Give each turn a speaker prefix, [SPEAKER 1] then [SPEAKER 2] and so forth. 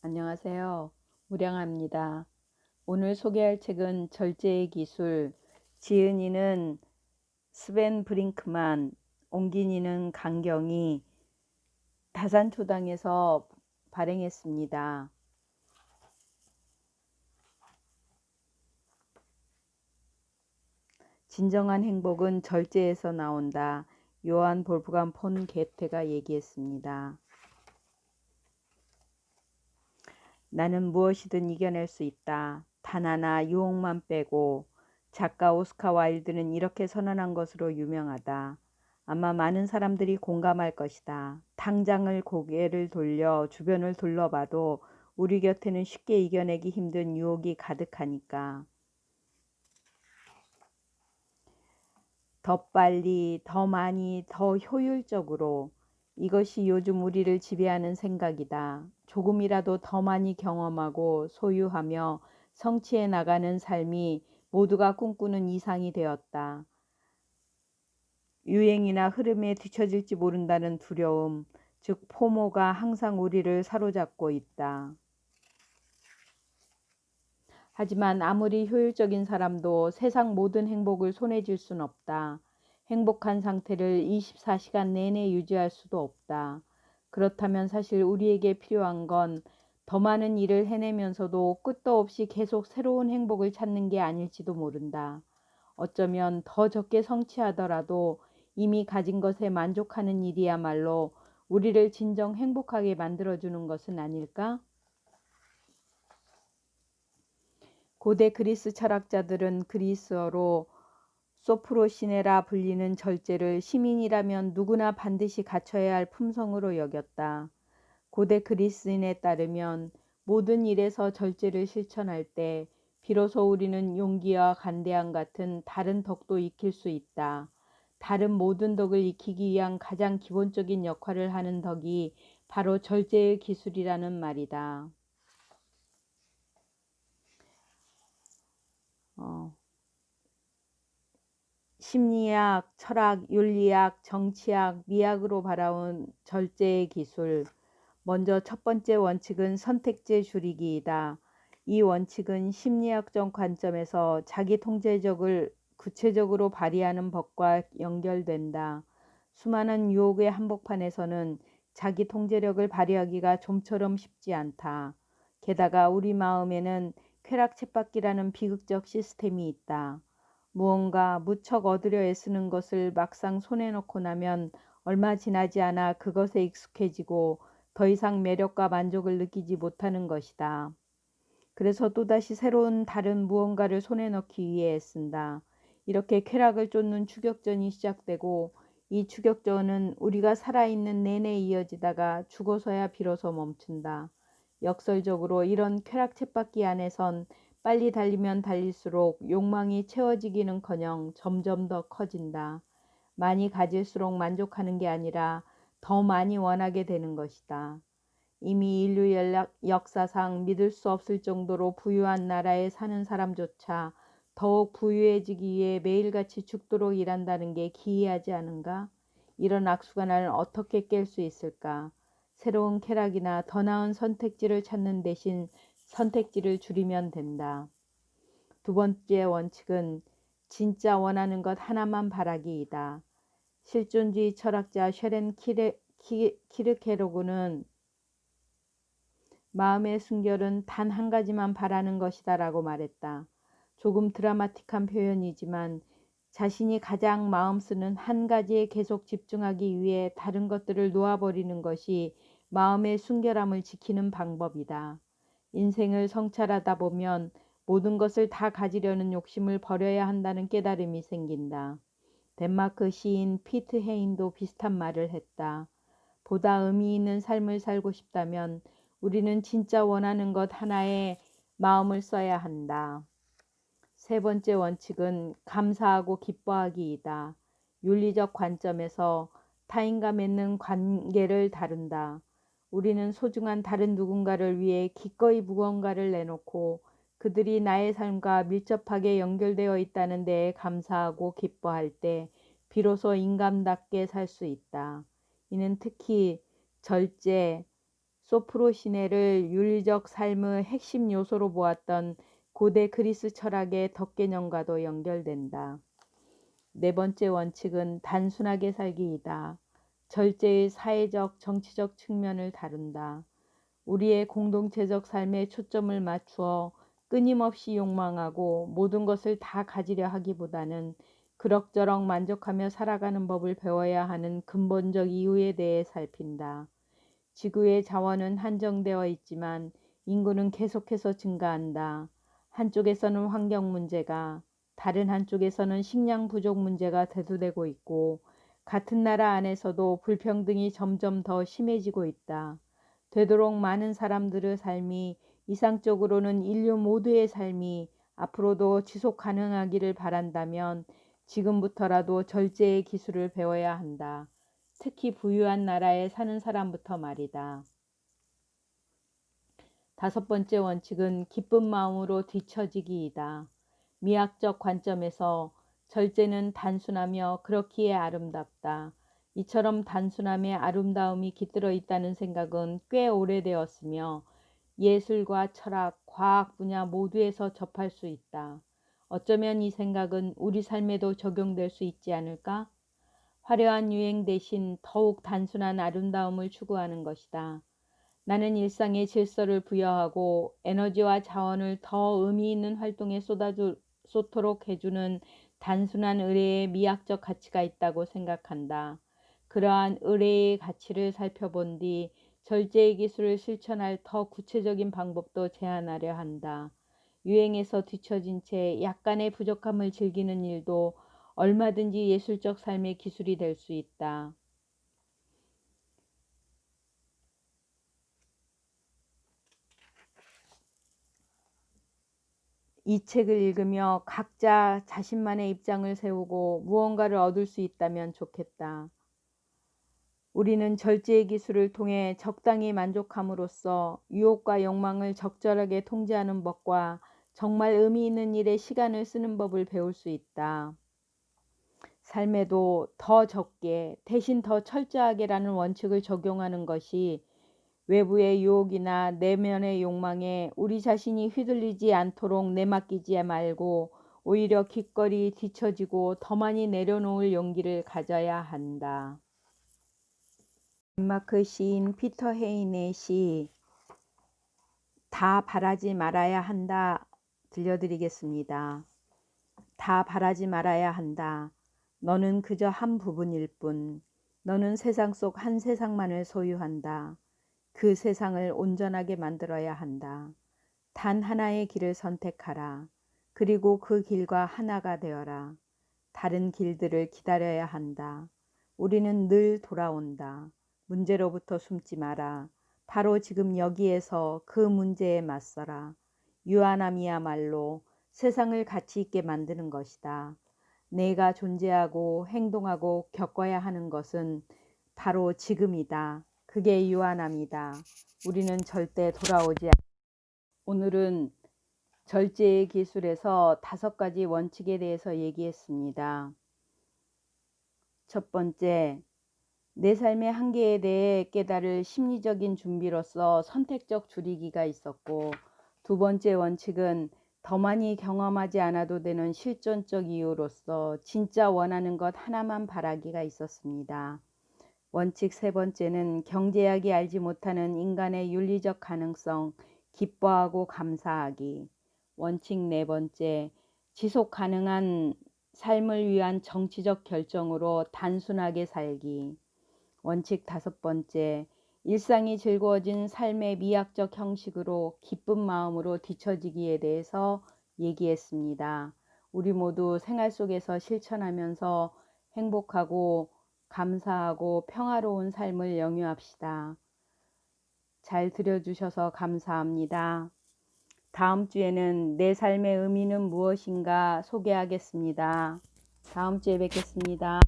[SPEAKER 1] 안녕하세요. 무량합니다. 오늘 소개할 책은 절제의 기술, 지은이는 스벤 브링크만, 옹긴이는 강경이 다산초당에서 발행했습니다. 진정한 행복은 절제에서 나온다. 요한 볼프감 폰 게테가 얘기했습니다. 나는 무엇이든 이겨낼 수 있다. 단 하나 유혹만 빼고. 작가 오스카 와일드는 이렇게 선언한 것으로 유명하다. 아마 많은 사람들이 공감할 것이다. 당장을 고개를 돌려 주변을 둘러봐도 우리 곁에는 쉽게 이겨내기 힘든 유혹이 가득하니까. 더 빨리, 더 많이, 더 효율적으로. 이것이 요즘 우리를 지배하는 생각이다. 조금이라도 더 많이 경험하고 소유하며 성취해 나가는 삶이 모두가 꿈꾸는 이상이 되었다. 유행이나 흐름에 뒤처질지 모른다는 두려움, 즉 포모가 항상 우리를 사로잡고 있다. 하지만 아무리 효율적인 사람도 세상 모든 행복을 손에 쥘 순 없다. 행복한 상태를 24시간 내내 유지할 수도 없다. 그렇다면 사실 우리에게 필요한 건 더 많은 일을 해내면서도 끝도 없이 계속 새로운 행복을 찾는 게 아닐지도 모른다. 어쩌면 더 적게 성취하더라도 이미 가진 것에 만족하는 일이야말로 우리를 진정 행복하게 만들어주는 것은 아닐까? 고대 그리스 철학자들은 그리스어로 소프로시네라 불리는 절제를 시민이라면 누구나 반드시 갖춰야 할 품성으로 여겼다. 고대 그리스인에 따르면 모든 일에서 절제를 실천할 때 비로소 우리는 용기와 간대함 같은 다른 덕도 익힐 수 있다. 다른 모든 덕을 익히기 위한 가장 기본적인 역할을 하는 덕이 바로 절제의 기술이라는 말이다. 심리학, 철학, 윤리학, 정치학, 미학으로 바라온 절제의 기술. 먼저 첫 번째 원칙은 선택제 줄이기이다. 이 원칙은 심리학적 관점에서 자기 통제력을 구체적으로 발휘하는 법과 연결된다. 수많은 유혹의 한복판에서는 자기 통제력을 발휘하기가 좀처럼 쉽지 않다. 게다가 우리 마음에는 쾌락 쳇바퀴라는 비극적 시스템이 있다. 무언가 무척 얻으려 애쓰는 것을 막상 손에 넣고 나면 얼마 지나지 않아 그것에 익숙해지고 더 이상 매력과 만족을 느끼지 못하는 것이다. 그래서 또다시 새로운 다른 무언가를 손에 넣기 위해 애쓴다. 이렇게 쾌락을 쫓는 추격전이 시작되고 이 추격전은 우리가 살아있는 내내 이어지다가 죽어서야 비로소 멈춘다. 역설적으로 이런 쾌락 쳇바퀴 안에선 빨리 달리면 달릴수록 욕망이 채워지기는커녕 점점 더 커진다. 많이 가질수록 만족하는 게 아니라 더 많이 원하게 되는 것이다. 이미 인류 역사상 믿을 수 없을 정도로 부유한 나라에 사는 사람조차 더욱 부유해지기 위해 매일같이 죽도록 일한다는 게 기이하지 않은가? 이런 악순환을 어떻게 깰 수 있을까? 새로운 쾌락이나 더 나은 선택지를 찾는 대신 선택지를 줄이면 된다. 두 번째 원칙은 진짜 원하는 것 하나만 바라기이다. 실존주의 철학자 쉐렌 키르케로그는 마음의 순결은 단 한 가지만 바라는 것이다 라고 말했다. 조금 드라마틱한 표현이지만 자신이 가장 마음 쓰는 한 가지에 계속 집중하기 위해 다른 것들을 놓아버리는 것이 마음의 순결함을 지키는 방법이다. 인생을 성찰하다 보면 모든 것을 다 가지려는 욕심을 버려야 한다는 깨달음이 생긴다. 덴마크 시인 피트 헤인도 비슷한 말을 했다. 보다 의미 있는 삶을 살고 싶다면 우리는 진짜 원하는 것 하나에 마음을 써야 한다. 세 번째 원칙은 감사하고 기뻐하기이다. 윤리적 관점에서 타인과 맺는 관계를 다룬다. 우리는 소중한 다른 누군가를 위해 기꺼이 무언가를 내놓고 그들이 나의 삶과 밀접하게 연결되어 있다는 데에 감사하고 기뻐할 때 비로소 인간답게 살 수 있다. 이는 특히 절제, 소프로시네를 윤리적 삶의 핵심 요소로 보았던 고대 그리스 철학의 덕개념과도 연결된다. 네 번째 원칙은 단순하게 살기이다. 절제의 사회적, 정치적 측면을 다룬다. 우리의 공동체적 삶에 초점을 맞추어 끊임없이 욕망하고 모든 것을 다 가지려 하기보다는 그럭저럭 만족하며 살아가는 법을 배워야 하는 근본적 이유에 대해 살핀다. 지구의 자원은 한정되어 있지만 인구는 계속해서 증가한다. 한쪽에서는 환경 문제가, 다른 한쪽에서는 식량 부족 문제가 대두되고 있고, 같은 나라 안에서도 불평등이 점점 더 심해지고 있다. 되도록 많은 사람들의 삶이, 이상적으로는 인류 모두의 삶이 앞으로도 지속 가능하기를 바란다면 지금부터라도 절제의 기술을 배워야 한다. 특히 부유한 나라에 사는 사람부터 말이다. 다섯 번째 원칙은 기쁜 마음으로 뒤처지기이다. 미학적 관점에서 절제는 단순하며 그렇기에 아름답다. 이처럼 단순함에 아름다움이 깃들어 있다는 생각은 꽤 오래되었으며 예술과 철학, 과학 분야 모두에서 접할 수 있다. 어쩌면 이 생각은 우리 삶에도 적용될 수 있지 않을까? 화려한 유행 대신 더욱 단순한 아름다움을 추구하는 것이다. 나는 일상에 질서를 부여하고 에너지와 자원을 더 의미 있는 활동에 쏟도록 해주는 단순한 의뢰에 미학적 가치가 있다고 생각한다. 그러한 의뢰의 가치를 살펴본 뒤 절제의 기술을 실천할 더 구체적인 방법도 제안하려 한다. 유행에서 뒤처진 채 약간의 부족함을 즐기는 일도 얼마든지 예술적 삶의 기술이 될 수 있다. 이 책을 읽으며 각자 자신만의 입장을 세우고 무언가를 얻을 수 있다면 좋겠다. 우리는 절제의 기술을 통해 적당히 만족함으로써 유혹과 욕망을 적절하게 통제하는 법과 정말 의미 있는 일에 시간을 쓰는 법을 배울 수 있다. 삶에도 더 적게 대신 더 철저하게라는 원칙을 적용하는 것이 외부의 유혹이나 내면의 욕망에 우리 자신이 휘둘리지 않도록 내맡기지 말고 오히려 기꺼이 뒤처지고 더 많이 내려놓을 용기를 가져야 한다. 덴마크 시인 피터 헤인의 시 다 바라지 말아야 한다 들려드리겠습니다. 다 바라지 말아야 한다. 너는 그저 한 부분일 뿐. 너는 세상 속 한 세상만을 소유한다. 그 세상을 온전하게 만들어야 한다. 단 하나의 길을 선택하라. 그리고 그 길과 하나가 되어라. 다른 길들을 기다려야 한다. 우리는 늘 돌아온다. 문제로부터 숨지 마라. 바로 지금 여기에서 그 문제에 맞서라. 유한함이야말로 세상을 가치 있게 만드는 것이다. 내가 존재하고 행동하고 겪어야 하는 것은 바로 지금이다. 그게 유한함이다. 우리는 절대 돌아오지 않는다. 오늘은 절제의 기술에서 5가지 원칙에 대해서 얘기했습니다. 첫 번째, 내 삶의 한계에 대해 깨달을 심리적인 준비로서 선택적 줄이기가 있었고, 두 번째 원칙은 더 많이 경험하지 않아도 되는 실존적 이유로서 진짜 원하는 것 하나만 바라기가 있었습니다. 원칙 세 번째는 경제학이 알지 못하는 인간의 윤리적 가능성, 기뻐하고 감사하기. 원칙 네 번째, 지속 가능한 삶을 위한 정치적 결정으로 단순하게 살기. 원칙 다섯 번째, 일상이 즐거워진 삶의 미학적 형식으로 기쁜 마음으로 뒤처지기에 대해서 얘기했습니다. 우리 모두 생활 속에서 실천하면서 행복하고 감사하고 평화로운 삶을 영유합시다. 잘 들어주셔서 감사합니다. 다음 주에는 내 삶의 의미는 무엇인가 소개하겠습니다. 다음 주에 뵙겠습니다.